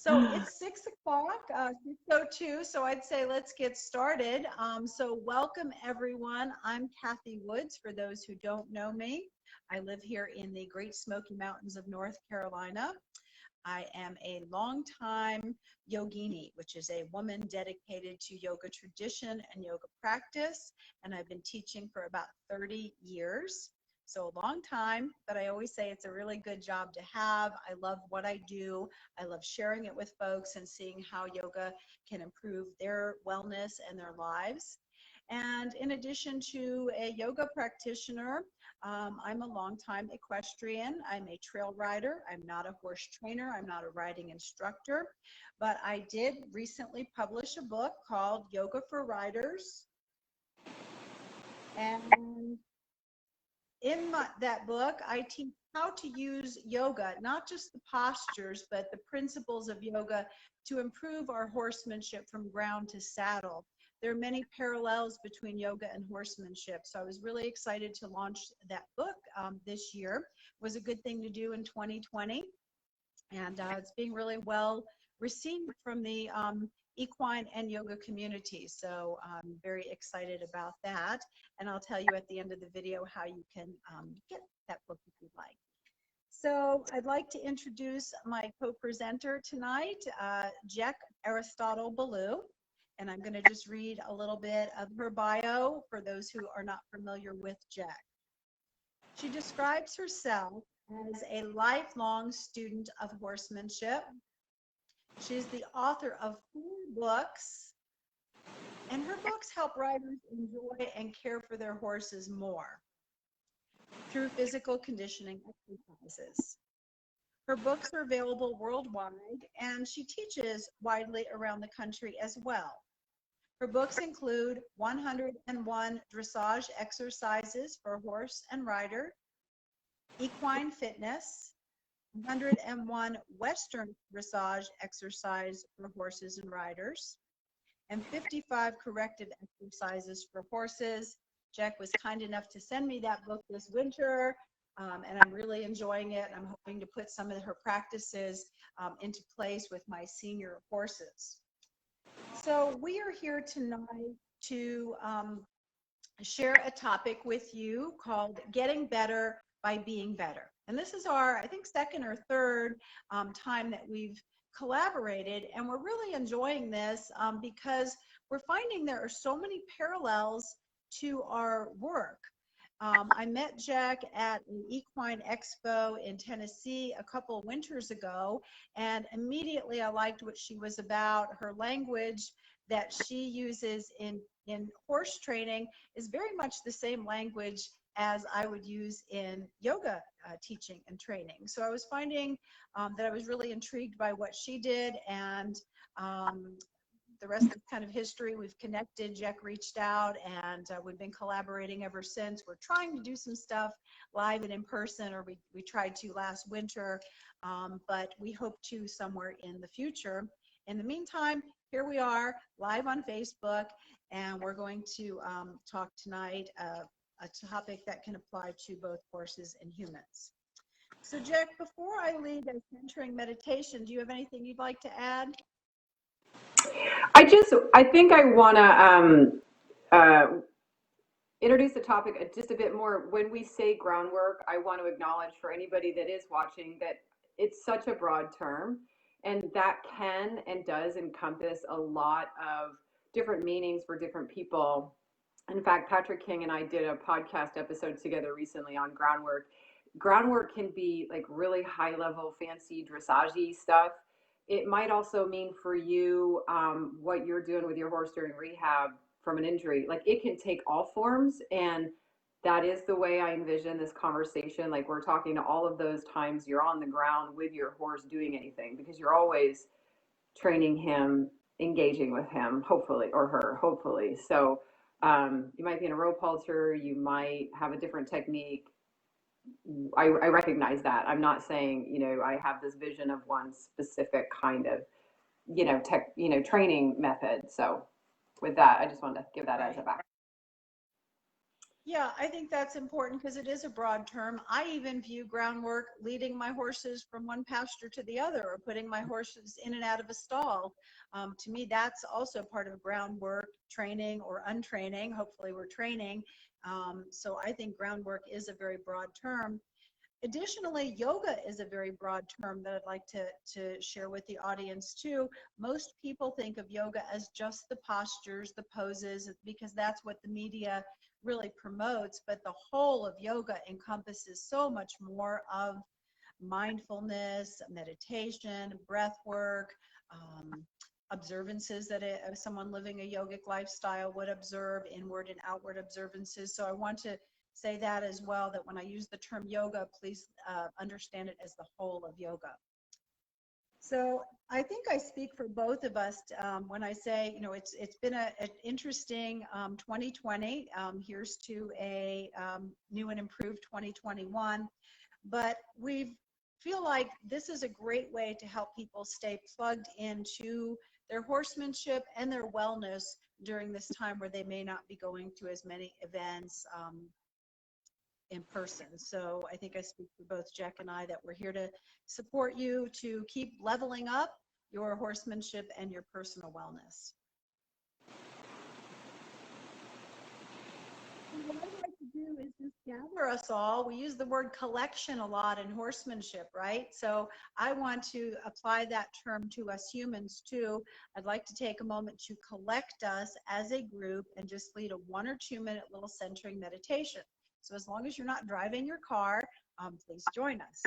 So it's 6 o'clock, 6:02, so I'd say let's get started. So welcome everyone. I'm Cathy Woods, for those who don't know me. I live here in the Great Smoky Mountains of North Carolina. I am a longtime yogini, which is a woman dedicated to yoga tradition and yoga practice, and I've been teaching for about 30 years. So a long time, but I always say it's a really good job to have. I love what I do. I love sharing it with folks and seeing how yoga can improve their wellness and their lives. And in addition to a yoga practitioner, I'm a longtime equestrian. I'm a trail rider. I'm not a horse trainer. I'm not a riding instructor, but I did recently publish a book called Yoga for Riders. And in that book, I teach how to use yoga, not just the postures, but the principles of yoga to improve our horsemanship from ground to saddle. There are many parallels between yoga and horsemanship. So I was really excited to launch that book this year. It was a good thing to do in 2020. And it's being really well received from the equine and yoga community. So I'm very excited about that. And I'll tell you at the end of the video how you can get that book if you'd like. So I'd like to introduce my co-presenter tonight, Jack Aristotle Ballou. And I'm going to just read a little bit of her bio for those who are not familiar with Jack. She describes herself as a lifelong student of horsemanship. She's the author of 4 books, and her books help riders enjoy and care for their horses more through physical conditioning exercises. Her books are available worldwide, and she teaches widely around the country as well. Her books include 101 dressage exercises for horse and rider, equine fitness, 101 Western dressage exercise for horses and riders, and 55 corrective exercises for horses. Jack was kind enough to send me that book this winter, and I'm really enjoying it. I'm hoping to put some of her practices into place with my senior horses. So we are here tonight to share a topic with you called Getting Better by Being Better. And this is our, I think, second or third time that we've collaborated, and we're really enjoying this because we're finding there are so many parallels to our work. I met Jack at an equine expo in Tennessee a couple of winters ago, and immediately I liked what she was about. Her language that she uses in horse training is very much the same language as I would use in yoga teaching and training. So I was finding that I was really intrigued by what she did, and the rest is kind of history. We've connected. Jack reached out, and we've been collaborating ever since. We're trying to do some stuff live and in person, or we tried to last winter, but we hope to somewhere in the future. In the meantime, here we are live on Facebook, and we're going to talk tonight a topic that can apply to both horses and humans. So Jack, before I lead a centering meditation, do you have anything you'd like to add? I think I want to introduce the topic just a bit more. When we say groundwork, I want to acknowledge for anybody that is watching that it's such a broad term, and that can and does encompass a lot of different meanings for different people. In fact, Patrick King and I did a podcast episode together recently on groundwork. Groundwork can be like really high level, fancy dressage stuff. It might also mean for you what you're doing with your horse during rehab from an injury. Like, it can take all forms, and that is the way I envision this conversation. Like, we're talking to all of those times you're on the ground with your horse doing anything, because you're always training him, engaging with him, hopefully, or her, hopefully. So you might be in a rope halter, you might have a different technique. I recognize that. I'm not saying, I have this vision of one specific kind of, training method. So with that, I just wanted to give that as a back. Yeah, I think that's important because it is a broad term. I even view groundwork leading my horses from one pasture to the other or putting my horses in and out of a stall. To me, that's also part of groundwork training or untraining. Hopefully, we're training. So I think groundwork is a very broad term. Additionally, yoga is a very broad term that I'd like to share with the audience too. Most people think of yoga as just the postures, the poses, because that's what the media really promotes, but the whole of yoga encompasses so much more of mindfulness, meditation, breath work, observances that someone living a yogic lifestyle would observe, inward and outward observances. So I want to say that as well, that when I use the term yoga, please understand it as the whole of yoga. So I think I speak for both of us when I say, you know, it's been an interesting 2020. Here's to a new and improved 2021. But we feel like this is a great way to help people stay plugged into their horsemanship and their wellness during this time where they may not be going to as many events in person. So I think I speak for both Jack and I that we're here to support you to keep leveling up your horsemanship and your personal wellness. And what I'd like to do is just gather us all. We use the word collection a lot in horsemanship, right? So I want to apply that term to us humans too. I'd like to take a moment to collect us as a group and just lead a 1 or 2 minute little centering meditation. So as long as you're not driving your car, please join us.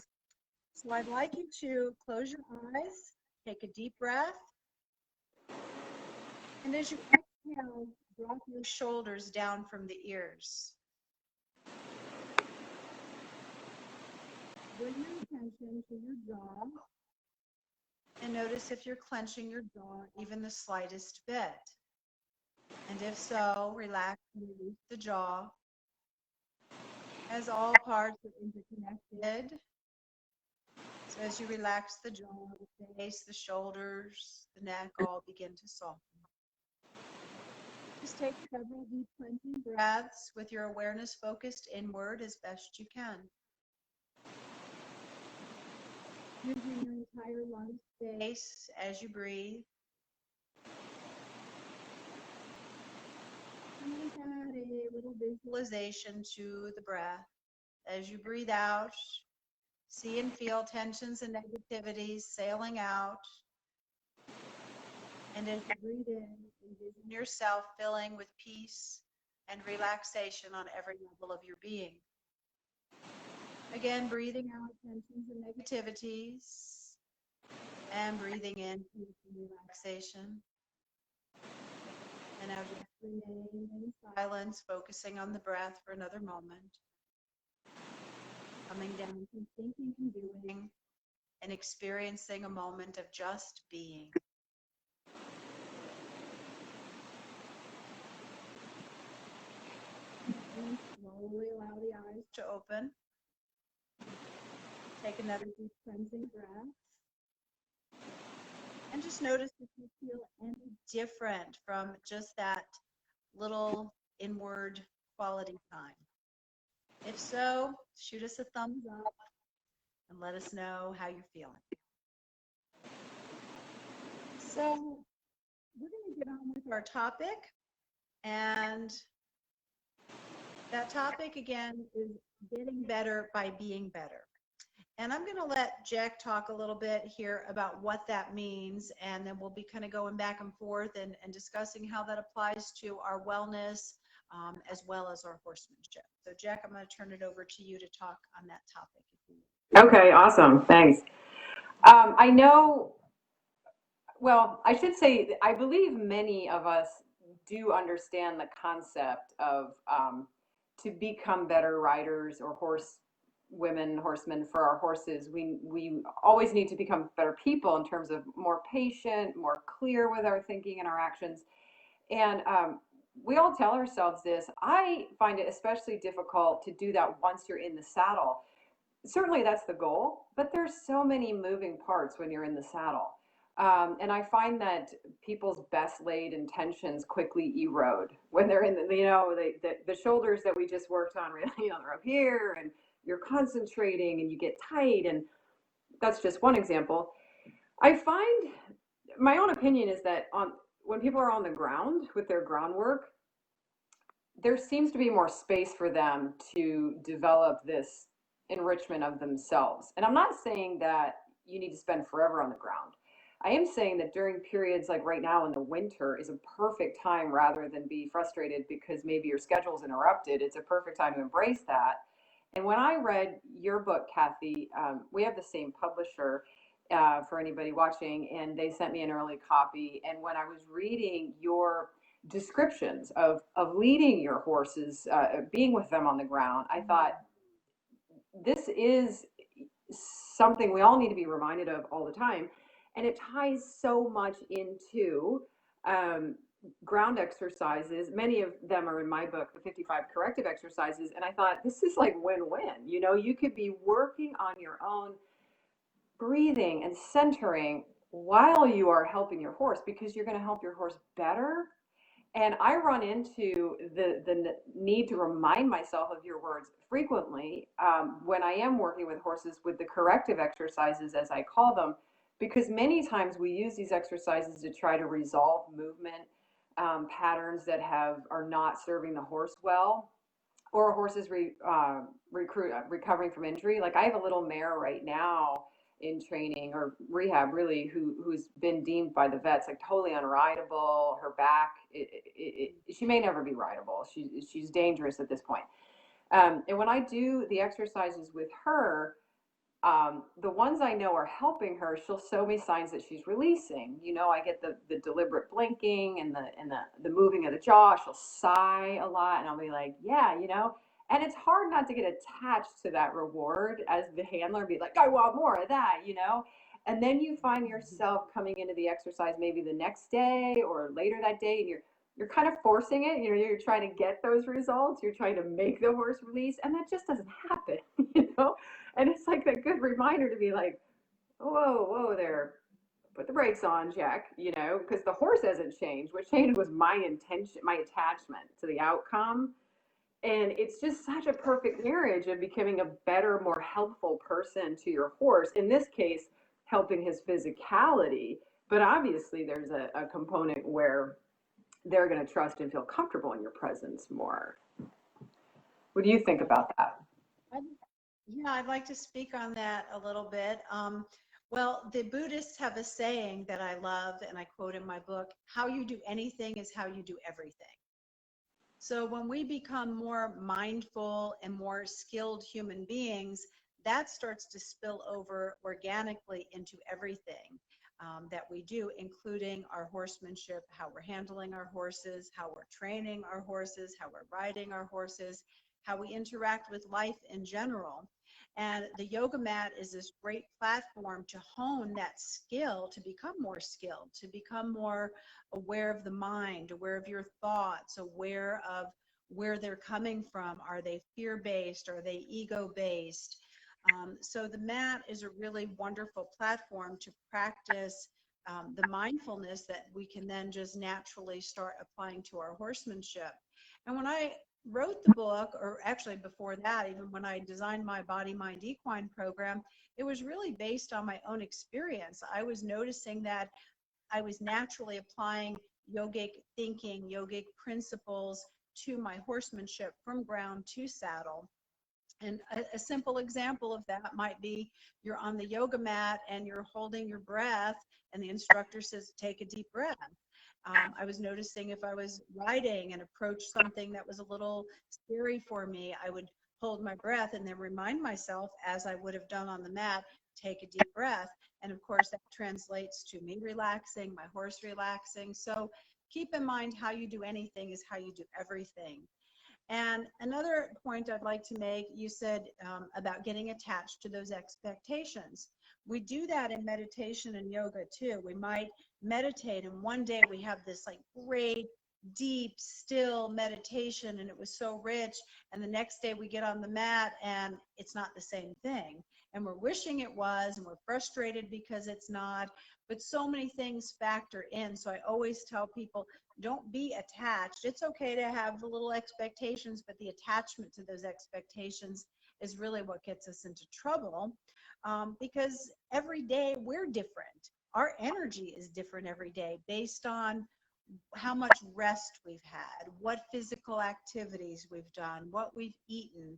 So I'd like you to close your eyes, take a deep breath, and as you exhale, drop your shoulders down from the ears. Bring your attention to your jaw and notice if you're clenching your jaw even the slightest bit. And if so, relax and release the jaw as all parts are interconnected. So as you relax the jaw, the face, the shoulders, the neck all begin to soften. Just take several deep cleansing breaths with your awareness focused inward as best you can. Using your entire lung space as you breathe. And add a little visualization to the breath. As you breathe out, see and feel tensions and negativities sailing out. And as you breathe in, envision yourself filling with peace and relaxation on every level of your being. Again, breathing out tensions and negativities, and breathing in peace and relaxation. And now just remain in silence, focusing on the breath for another moment. Coming down from thinking and doing, and experiencing a moment of just being. And slowly allow the eyes to open. Take another deep cleansing breath. And just notice if you feel any different from just that little inward quality time. If so, shoot us a thumbs up and let us know how you're feeling. So we're going to get on with our topic. And that topic, again, is getting better by being better. And I'm going to let Jack talk a little bit here about what that means, and then we'll be kind of going back and forth and discussing how that applies to our wellness as well as our horsemanship. So Jack, I'm going to turn it over to you to talk on that topic. Okay, awesome. Thanks. I know, well, I should say, I believe many of us do understand the concept of to become better riders or horsemen for our horses. We always need to become better people in terms of more patient, more clear with our thinking and our actions. And we all tell ourselves this. I find it especially difficult to do that once you're in the saddle. Certainly that's the goal, but there's so many moving parts when you're in the saddle. And I find that people's best laid intentions quickly erode when they're in the shoulders that we just worked on really are up here, and you're concentrating and you get tight. And that's just one example. I find my own opinion is that when people are on the ground with their groundwork, there seems to be more space for them to develop this enrichment of themselves. And I'm not saying that you need to spend forever on the ground. I am saying that during periods like right now in the winter is a perfect time, rather than be frustrated because maybe your schedule's interrupted. It's a perfect time to embrace that. And when I read your book, Cathy, we have the same publisher, for anybody watching, and they sent me an early copy. And when I was reading your descriptions of leading your horses, being with them on the ground, I thought this is something we all need to be reminded of all the time. And it ties so much into um, ground exercises. Many of them are in my book, the 55 corrective exercises. And I thought, this is like win-win. You know, you could be working on your own breathing and centering while you are helping your horse, because you're going to help your horse better. And I run into the need to remind myself of your words frequently, when I am working with horses with the corrective exercises, as I call them, because many times we use these exercises to try to resolve movement patterns that are not serving the horse well, or a horse is recovering from injury. Like I have a little mare right now in training or rehab, really, who's been deemed by the vets like totally unrideable. Her back, she may never be rideable. She's dangerous at this point. And when I do the exercises with her, the ones I know are helping her, she'll show me signs that she's releasing. You know, I get the deliberate blinking and the moving of the jaw. She'll sigh a lot, and I'll be like, yeah, you know. And it's hard not to get attached to that reward as the handler, be like, I want more of that, you know. And then you find yourself coming into the exercise maybe the next day or later that day, and you're kind of forcing it. You know, you're trying to get those results. You're trying to make the horse release, and that just doesn't happen, you know. And it's like a good reminder to be like, whoa there, put the brakes on, Jack, you know, because the horse hasn't changed. What changed was my intention, my attachment to the outcome. And it's just such a perfect marriage of becoming a better, more helpful person to your horse. In this case, helping his physicality. But obviously, there's a component where they're going to trust and feel comfortable in your presence more. What do you think about that? Yeah, I'd like to speak on that a little bit. Well, the Buddhists have a saying that I love, and I quote in my book: how you do anything is how you do everything. So when we become more mindful and more skilled human beings, that starts to spill over organically into everything that we do, including our horsemanship, how we're handling our horses, how we're training our horses, how we're riding our horses, how we interact with life in general. And the yoga mat is this great platform to hone that skill, to become more skilled, to become more aware of the mind, aware of your thoughts, aware of where they're coming from. Are they fear-based? Are they ego-based? So the mat is a really wonderful platform to practice the mindfulness that we can then just naturally start applying to our horsemanship. And when I wrote the book, or actually before that, even when I designed my Body Mind Equine program, it was really based on my own experience. I was noticing that I was naturally applying yogic thinking, yogic principles to my horsemanship from ground to saddle. And a simple example of that might be you're on the yoga mat and you're holding your breath, and the instructor says, take a deep breath. I was noticing if I was riding and approached something that was a little scary for me, I would hold my breath and then remind myself, as I would have done on the mat, take a deep breath. And of course, that translates to me relaxing, my horse relaxing. So keep in mind, how you do anything is how you do everything. And another point I'd like to make, you said about getting attached to those expectations. We do that in meditation and yoga too. We might meditate, and one day we have this like great, deep, still meditation, and it was so rich. And the next day we get on the mat and it's not the same thing. And we're wishing it was, and we're frustrated because it's not. but so many things factor in. So I always tell people, don't be attached. It's okay to have the little expectations, but the attachment to those expectations is really what gets us into trouble, because every day we're different. Our energy is different every day based on how much rest we've had, what physical activities we've done, what we've eaten.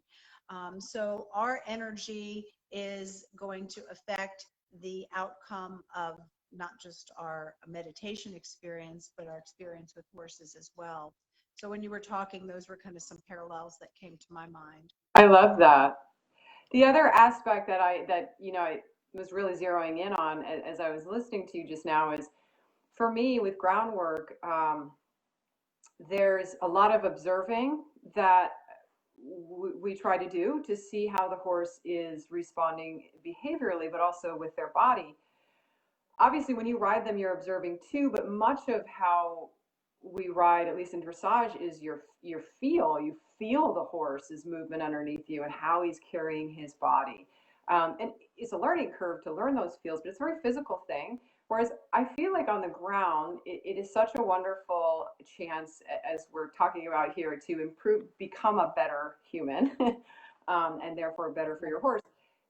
So our energy is going to affect the outcome of not just our meditation experience, but our experience with horses as well. So when you were talking, those were kind of some parallels that came to my mind. I love that. The other aspect I was really zeroing in on as I was listening to you just now is, for me with groundwork, there's a lot of observing that we try to do to see how the horse is responding behaviorally, but also with their body. Obviously, when you ride them, you're observing too, but much of how we ride, at least in dressage, is your feel. You feel the horse's movement underneath you and how he's carrying his body. And it's a learning curve to learn those feels, but it's a very physical thing. Whereas I feel like on the ground, it is such a wonderful chance, as we're talking about here, to improve, become a better human, and therefore better for your horse,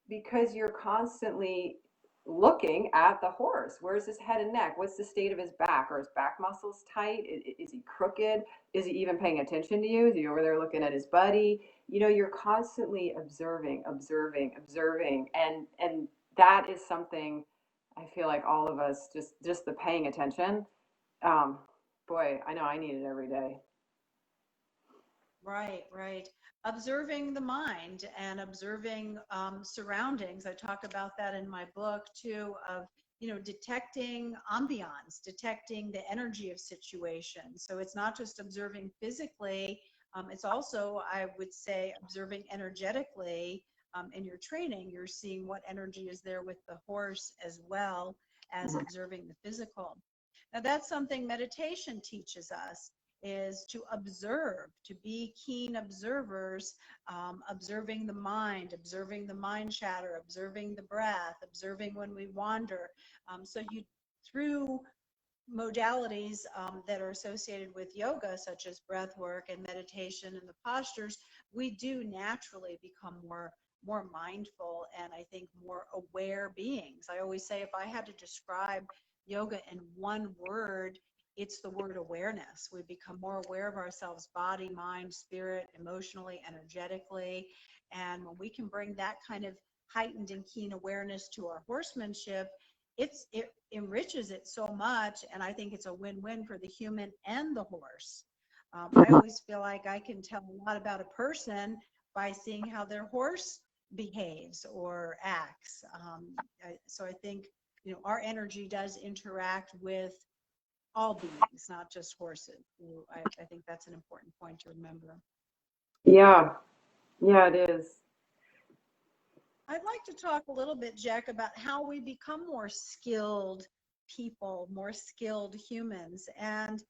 because you're constantly looking at the horse. Where's his head and neck? What's the state of his back? Are his back muscles tight? Is he crooked? Is he even paying attention to you? Is he over there looking at his buddy? You're constantly observing, observing, observing, and that is something I feel like all of us, just the paying attention. Boy, I know I need it every day. Right, right. Observing the mind and observing surroundings. I talk about that in my book too, of, detecting ambiance, detecting the energy of situations. So it's not just observing physically, it's also, I would say, observing energetically. In your training, you're seeing what energy is there with the horse as well as Mhm. observing the physical. Now, that's something meditation teaches us, is to observe, to be keen observers, observing the mind chatter, observing the breath, observing when we wander. So you, through modalities that are associated with yoga, such as breath work and meditation and the postures, we do naturally become more mindful and, I think, more aware beings. I always say, if I had to describe yoga in one word, it's the word awareness. We become more aware of ourselves, body, mind, spirit, emotionally, energetically. And when we can bring that kind of heightened and keen awareness to our horsemanship, it enriches it so much, and I think it's a win-win for the human and the horse. I always feel like I can tell a lot about a person by seeing how their horse behaves or acts. So I think, our energy does interact with all beings, not just horses. So I think that's an important point to remember. Yeah, yeah, it is. I'd like to talk a little bit, Jack, about how we become more skilled people, more skilled humans, and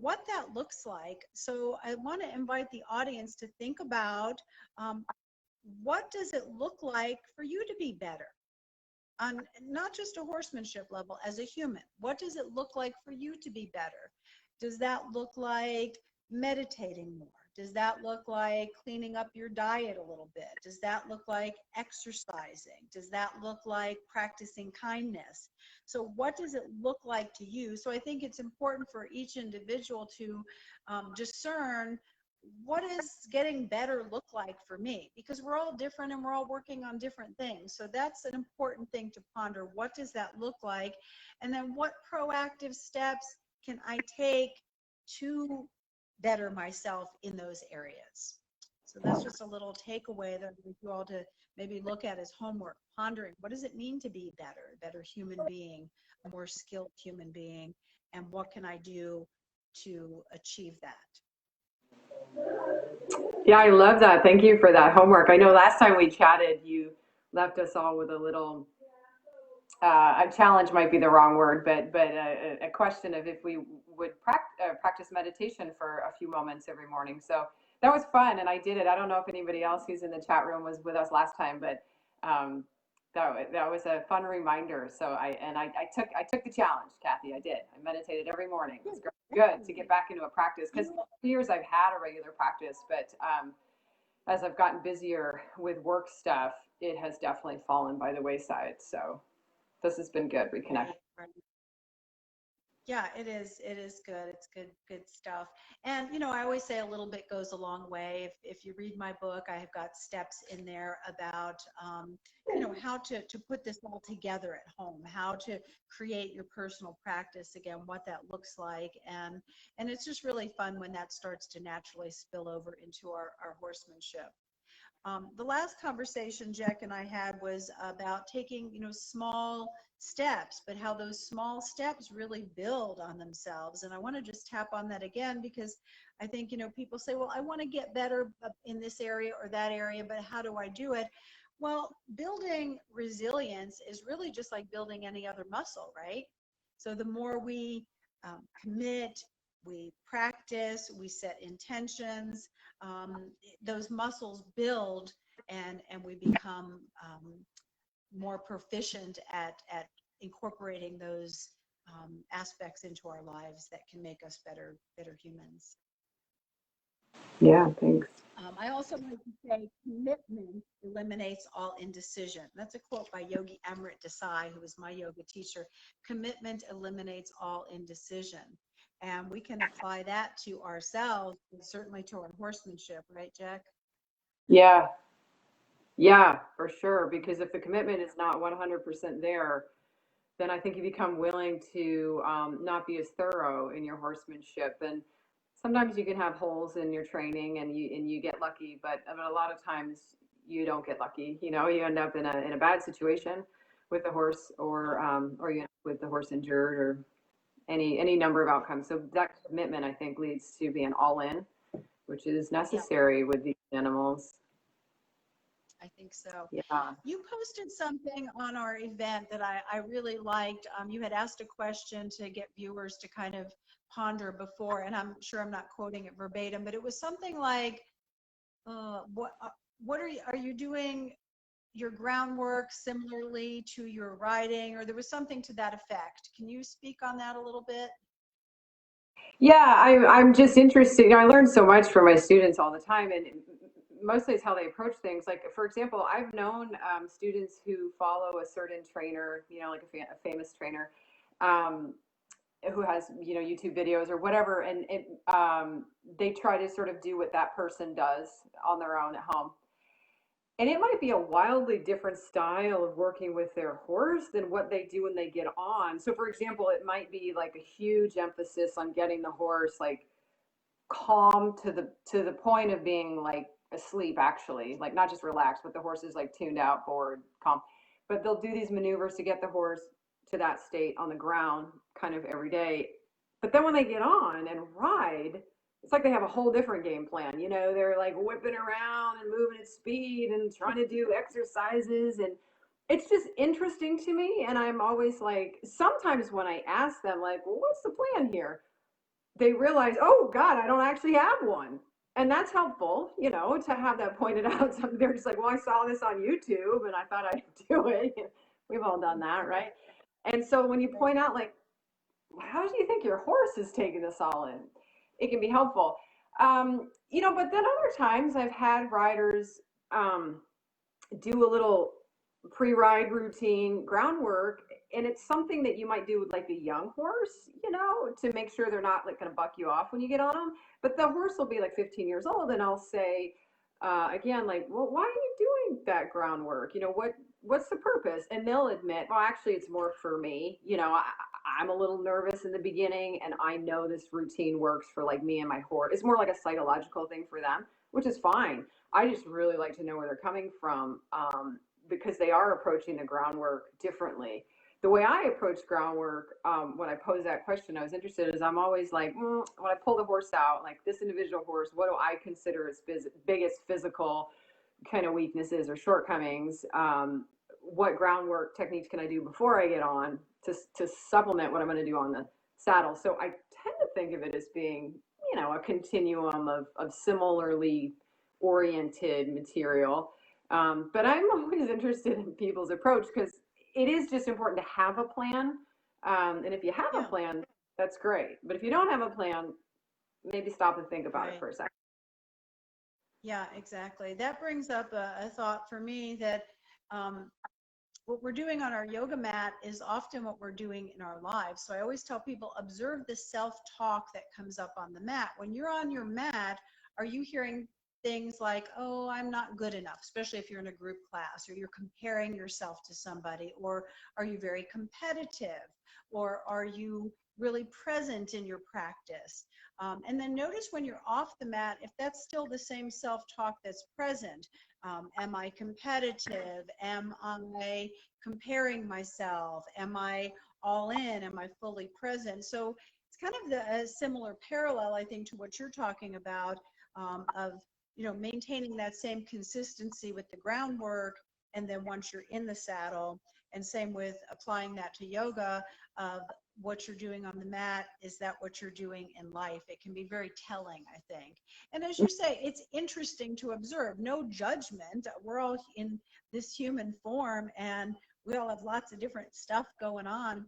what that looks like. So I want to invite the audience to think about, what does it look like for you to be better on not just a horsemanship level, as a human? What does it look like for you to be better? Does that look like meditating more? Does that look like cleaning up your diet a little bit? Does that look like exercising? Does that look like practicing kindness? So what does it look like to you? So I think it's important for each individual to discern, what does getting better look like for me? Because we're all different and we're all working on different things. So that's an important thing to ponder. What does that look like? And then what proactive steps can I take to better myself in those areas? So that's just a little takeaway that we you all to maybe look at as homework, pondering, what does it mean to be better, a better human being, a more skilled human being, and what can I do to achieve that? Yeah, I love that. Thank you for that homework. I know last time we chatted, you left us all with a little, a challenge might be the wrong word, but a question of if we would practice meditation for a few moments every morning. So that was fun, and I did it. I don't know if anybody else who's in the chat room was with us last time, but that was a fun reminder. So I took the challenge, Cathy. I did. I meditated every morning. It was good to get back into a practice because for years I've had a regular practice, but as I've gotten busier with work stuff, it has definitely fallen by the wayside. So this has been good reconnecting. Right. Yeah, it is. It is good. It's good stuff. And, I always say a little bit goes a long way. If you read my book, I have got steps in there about, how to put this all together at home, how to create your personal practice again, what that looks like. And it's just really fun when that starts to naturally spill over into our horsemanship. The last conversation Jack and I had was about taking, small steps, but how those small steps really build on themselves. And I want to just tap on that again because I think, people say, well, I want to get better in this area or that area, but how do I do it? Well, building resilience is really just like building any other muscle, right? So the more we commit, we practice, we set intentions, those muscles build and we become more proficient at incorporating those aspects into our lives that can make us better humans. Yeah, thanks. I also like to say commitment eliminates all indecision. That's a quote by Yogi Amrit Desai, who was my yoga teacher. Commitment eliminates all indecision. And we can apply that to ourselves and certainly to our horsemanship, right, Jack? Yeah, yeah, for sure. Because if the commitment is not 100% there, then I think you become willing to not be as thorough in your horsemanship. And sometimes you can have holes in your training and you get lucky, but a lot of times you don't get lucky. You end up in a bad situation with the horse, or you end up with the horse injured, or any number of outcomes. So that commitment, I think, leads to being all in, which is Yep, necessary with these animals. I think so. Yeah. You posted something on our event that I really liked. You had asked a question to get viewers to kind of ponder before, and I'm sure I'm not quoting it verbatim, but it was something like, what are you doing your groundwork similarly to your writing, or there was something to that effect. Can you speak on that a little bit? Yeah, I'm just interested. I learn so much from my students all the time, and mostly it's how they approach things. Like, for example, I've known students who follow a certain trainer, like a famous trainer, um, who has, YouTube videos or whatever, and they try to sort of do what that person does on their own at home. And it might be a wildly different style of working with their horse than what they do when they get on. So, for example, it might be like a huge emphasis on getting the horse like calm to the point of being like asleep, actually, like not just relaxed, but the horse is like tuned out, bored, calm. But they'll do these maneuvers to get the horse to that state on the ground kind of every day. But then when they get on and ride, it's like they have a whole different game plan. They're like whipping around and moving at speed and trying to do exercises, and it's just interesting to me. And I'm always like, sometimes when I ask them, like, well, what's the plan here? They realize, oh God, I don't actually have one. And that's helpful, to have that pointed out. So they're just like, well, I saw this on YouTube and I thought I'd do it. We've all done that, right? And so when you point out, like, how do you think your horse is taking this all in? It can be helpful. But then other times I've had riders um, do a little pre-ride routine groundwork, and it's something that you might do with like a young horse, to make sure they're not like going to buck you off when you get on them. But the horse will be like 15 years old, and I'll say again, like, well, why are you doing that groundwork? What's the purpose? And they'll admit, well, actually it's more for me. I'm a little nervous in the beginning, and I know this routine works for like me and my horse. It's more like a psychological thing for them, which is fine. I just really like to know where they're coming from, because they are approaching the groundwork differently. The way I approach groundwork, when I pose that question, I was interested, is I'm always like, when I pull the horse out, like this individual horse, what do I consider its biggest physical kind of weaknesses or shortcomings? What groundwork techniques can I do before I get on to supplement what I'm going to do on the saddle? So I tend to think of it as being, a continuum of similarly oriented material. But I'm always interested in people's approach because it is just important to have a plan. And if you have a Yeah, plan, that's great. But if you don't have a plan, maybe stop and think about it right. for a second. Yeah, exactly. That brings up a thought for me that um, what we're doing on our yoga mat is often what we're doing in our lives. So I always tell people observe the self-talk that comes up on the mat. When you're on your mat, are you hearing things like, oh, I'm not good enough, especially if you're in a group class or you're comparing yourself to somebody, or are you very competitive, or are you really present in your practice? And then notice when you're off the mat, if that's still the same self-talk that's present. Am I competitive? Am I comparing myself? Am I all in? Am I fully present? So it's kind of a similar parallel, I think, to what you're talking about, of maintaining that same consistency with the groundwork, and then once you're in the saddle, and same with applying that to yoga, of what you're doing on the mat, is that what you're doing in life? It can be very telling, I think. And as you say, it's interesting to observe. No judgment. We're all in this human form, and we all have lots of different stuff going on.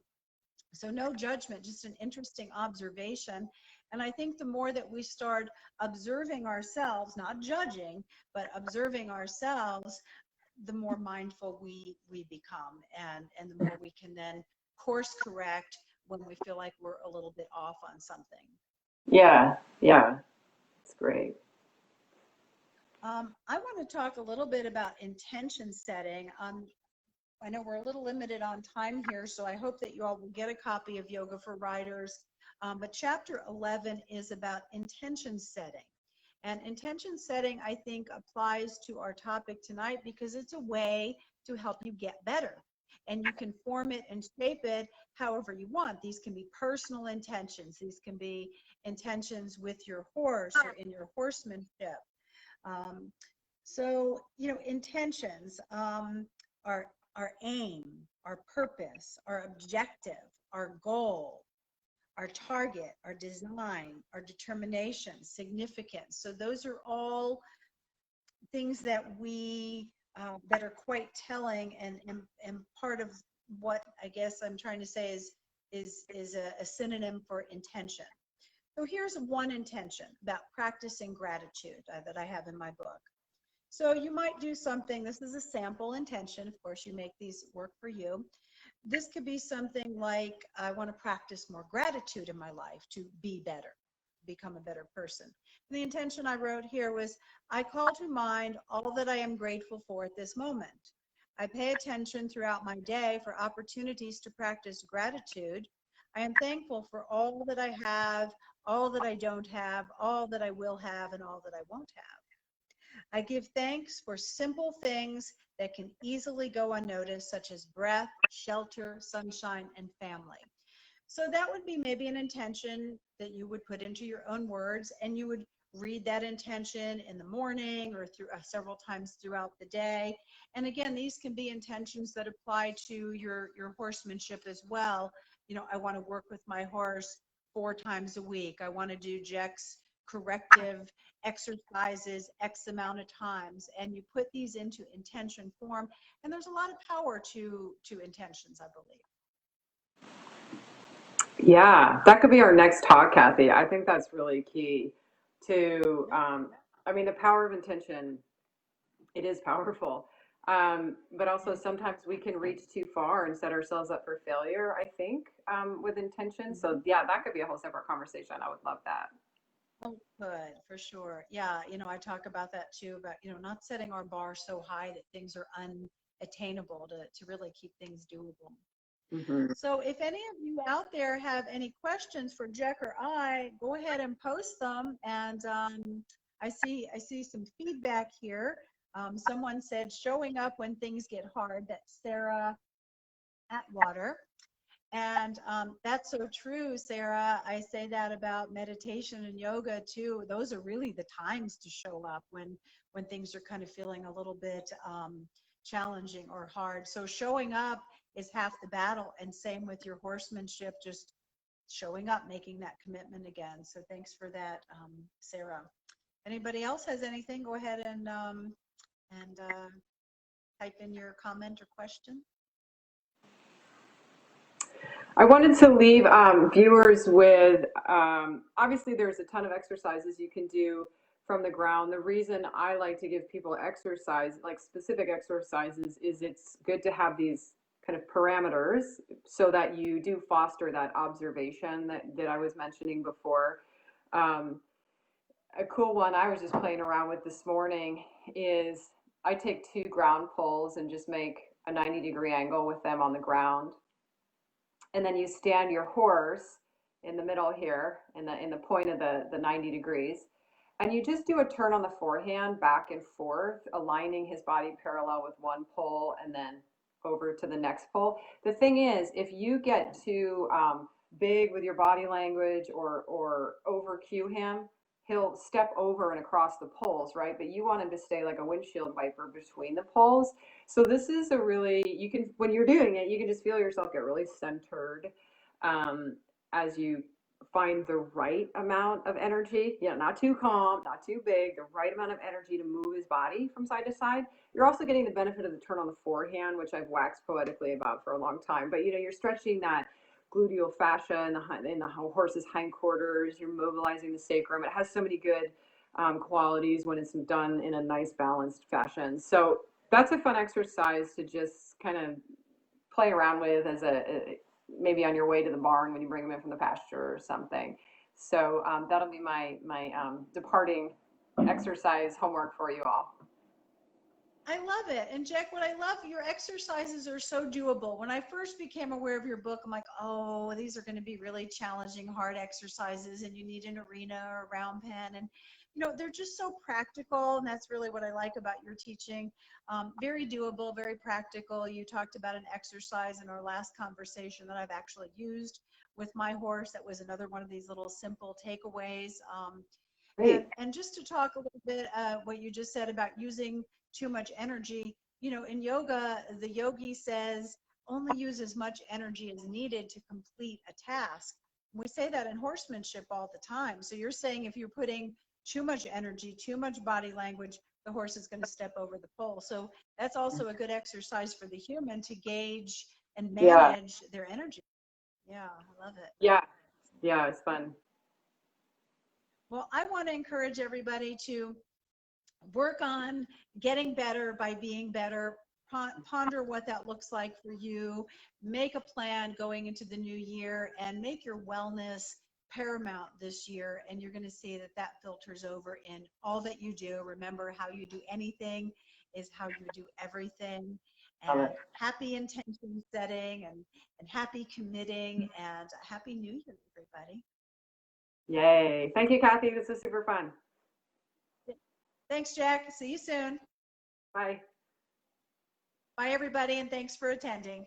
So no judgment, just an interesting observation. And I think the more that we start observing ourselves, not judging, but observing ourselves, the more mindful we become, and the more we can then course correct when we feel like we're a little bit off on something. Yeah, yeah, it's great. I want to talk a little bit about intention setting. I know we're a little limited on time here, so I hope that you all will get a copy of Yoga for Writers. But chapter 11 is about intention setting. And intention setting, I think, applies to our topic tonight because it's a way to help you get better. And you can form it and shape it however you want. These can be personal intentions. These can be intentions with your horse or in your horsemanship. Um, so, intentions, our aim, our purpose, our objective, our goal, our target, our design, our determination, significance. So those are all things that we that are quite telling, and part of what I guess I'm trying to say is a synonym for intention. So here's one intention about practicing gratitude that I have in my book. So you might do something, this is a sample intention, of course you make these work for you. This could be something like, I want to practice more gratitude in my life to be better, become a better person. And the intention I wrote here was, I call to mind all that I am grateful for at this moment. I pay attention throughout my day for opportunities to practice gratitude. I am thankful for all that I have, all that I don't have, all that I will have, and all that I won't have. I give thanks for simple things that can easily go unnoticed, such as breath, shelter, sunshine, and family. So that would be maybe an intention that you would put into your own words, and you would read that intention in the morning or through several times throughout the day. And again, these can be intentions that apply to your horsemanship as well. I want to work with my horse 4 times a week. I want to do Jack's corrective exercises X amount of times, and you put these into intention form. And there's a lot of power to intentions, I believe. Yeah, that could be our next talk, Kathy. I think that's really key to, Yeah. I mean, the power of intention, it is powerful. But also Yeah. sometimes we can reach too far and set ourselves up for failure, I think, with intention. Mhm. So yeah, that could be a whole separate conversation. I would love that. Oh, good, for sure. Yeah, I talk about that too, about, not setting our bar so high that things are unattainable, to really keep things doable. Hmm. So if any of you out there have any questions for Jack or I, go ahead and post them. And I see some feedback here. Someone said showing up when things get hard. That's Sarah Atwater. And that's so true, Sarah. I say that about meditation and yoga too. Those are really the times to show up when things are kind of feeling a little bit challenging or hard. So showing up is half the battle, and same with your horsemanship. Just showing up, making that commitment again. So thanks for that, Sarah. Anybody else has anything? Go ahead and and type in your comment or question. I wanted to leave viewers with, obviously there's a ton of exercises you can do from the ground. The reason I like to give people exercise, like specific exercises, is it's good to have these kind of parameters so that you do foster that observation that I was mentioning before. A cool one I was just playing around with this morning is I take 2 ground poles and just make a 90-degree angle with them on the ground. And then you stand your horse in the middle here, in the point of the 90 degrees, and you just do a turn on the forehand back and forth, aligning his body parallel with one pole and then over to the next pole. The thing is, if you get too big with your body language or over cue him, he'll step over and across the poles, right? But you want him to stay like a windshield wiper between the poles. So this is a really, you can, when you're doing it, you can just feel yourself get really centered as you find the right amount of energy. Yeah, not too calm, not too big, the right amount of energy to move his body from side to side. You're also getting the benefit of the turn on the forehand, which I've waxed poetically about for a long time. But you're stretching that gluteal fascia in the horse's hindquarters. You're mobilizing the sacrum. It has so many good qualities when it's done in a nice balanced fashion. So that's a fun exercise to just kind of play around with as maybe on your way to the barn when you bring them in from the pasture or something. So that'll be my departing exercise homework for you all. I love it. And Jack, what I love, your exercises are so doable. When I first became aware of your book, I'm like, oh, these are going to be really challenging, hard exercises, and you need an arena or a round pen. And, they're just so practical. And that's really what I like about your teaching. Very doable, very practical. You talked about an exercise in our last conversation that I've actually used with my horse. That was another one of these little simple takeaways. And just to talk a little bit, what you just said about using too much energy, in yoga, the yogi says only use as much energy as needed to complete a task. We say that in horsemanship all the time. So you're saying if you're putting too much energy, too much body language, the horse is going to step over the pole. So that's also a good exercise for the human to gauge and manage their energy. Yeah, I love it. Yeah, it's fun. Well, I want to encourage everybody to work on getting better by being better. Ponder what that looks like for you. Make a plan going into the new year and make your wellness paramount this year. And you're going to see that that filters over in all that you do. Remember, how you do anything is how you do everything. And happy intention setting and happy committing and happy new year, everybody. Yay. Thank you, Cathy. This is super fun. Thanks, Jack. See you soon. Bye. Bye, everybody, and thanks for attending.